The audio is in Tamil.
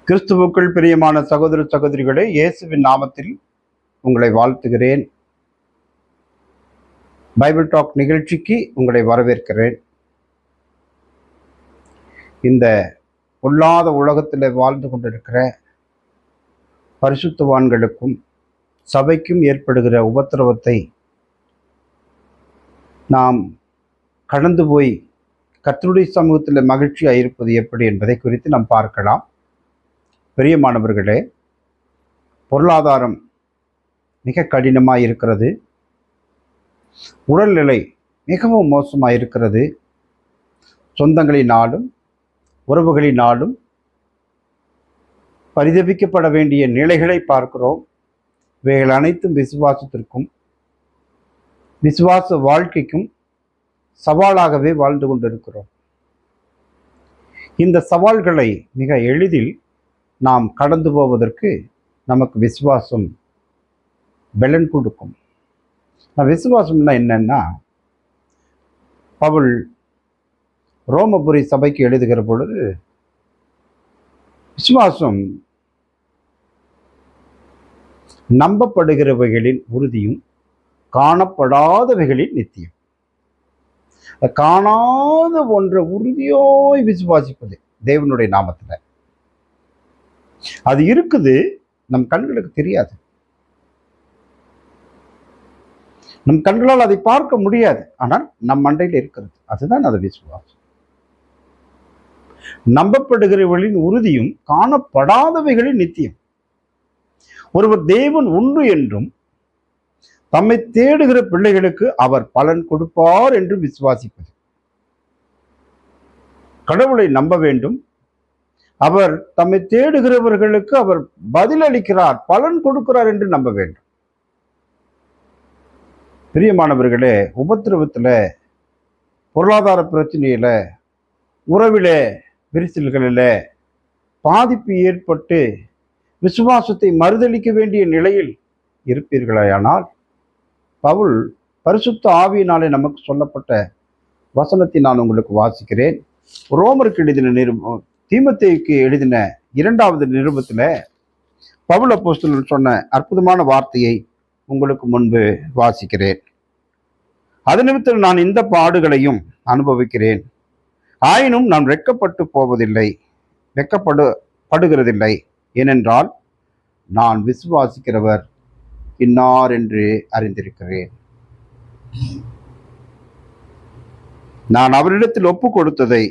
கிறிஸ்துவுக்குள் பிரியமான சகோதர சகோதரிகளே, இயேசுவின் நாமத்தில் உங்களை வாழ்த்துகிறேன். பைபிள் டாக் நிகழ்ச்சிக்கு உங்களை வரவேற்கிறேன். இந்த பொல்லாத உலகத்தில் வாழ்ந்து கொண்டிருக்கிற பரிசுத்தவான்களுக்கும் சபைக்கும் ஏற்படுகிற உபத்திரவத்தை நாம் கடந்து போய் கர்த்தருடைய சமூகத்தில் மகிழ்ச்சியாக இருப்பது எப்படி என்பதை குறித்து நாம் பார்க்கலாம். பிரியமானவர்களே, பொருளாதாரம் மிக கடினமாக இருக்கிறது. உடல்நிலை மிகவும் மோசமாக இருக்கிறது. சொந்தங்களினாலும் உறவுகளினாலும் பரிதபிக்கப்பட வேண்டிய நிலைகளை பார்க்கிறோம். இவைகள் அனைத்தும் விசுவாசத்திற்கும் விசுவாச வாழ்க்கைக்கும் சவாலாகவே வாழ்ந்து கொண்டிருக்கிறோம். இந்த சவால்களை மிக எளிதில் நாம் கடந்து போவதற்கு நமக்கு விசுவாசம் பலன் கொடுக்கும். விசுவாசம்னா என்னன்னா, பவுல் ரோமபுரி சபைக்கு எழுதுகிற பொழுது, விசுவாசம் நம்பப்படுகிறவைகளின் உறுதியும் காணப்படாதவைகளின் நித்தியம். காணாத ஒன்றை உறுதியோய் விசுவாசிப்பது தேவனுடைய நாமத்தில். அது இருக்குது, நம் கண்களுக்கு தெரியாது, நம் கண்களால் அதை பார்க்க முடியாது, ஆனால் நம் மண்டையில் இருக்கிறது. அதுதான் அது விசுவாசம். நம்பப்படுகிறவர்களின் உறுதியும் காணப்படாதவைகளின் நித்தியம். ஒருவர் தேவன் உண்டு என்றும் தம்மை தேடுகிற பிள்ளைகளுக்கு அவர் பலன் கொடுப்பார் என்று விசுவாசிப்பது. கடவுளை நம்ப வேண்டும். அவர் தம்மை தேடுகிறவர்களுக்கு அவர் பதிலளிக்கிறார், பலன் கொடுக்கிறார் என்று நம்ப வேண்டும். பிரியமானவர்களே, உபத்திரவத்தில், பொருளாதார பிரச்சனையில, உறவில விரிசல்களில் பாதிப்பு ஏற்பட்டு விசுவாசத்தை மறுதளிக்க வேண்டிய நிலையில் இருப்பீர்களானால், பவுல் பரிசுத்த ஆவியினாலே நமக்கு சொல்லப்பட்ட வசனத்தை நான் உங்களுக்கு வாசிக்கிறேன். ரோமருக்கு எழுதின தீமோத்தேயுக்கு எழுதின 2வது நிருபத்தில் பவுல் அப்போஸ்தலன் சொன்ன அற்புதமான வார்த்தையை உங்களுக்கு முன்பு வாசிக்கிறேன். அது நிமித்தம் நான் இந்த பாடுகளையும் அனுபவிக்கிறேன், ஆயினும் நான் வெட்கப்படுகிறதில்லை. ஏனென்றால் நான் விசுவாசிக்கிறவர் இன்னார் என்று அறிந்திருக்கிறேன். நான் அவரிடத்தில் ஒப்பு கொடுத்ததை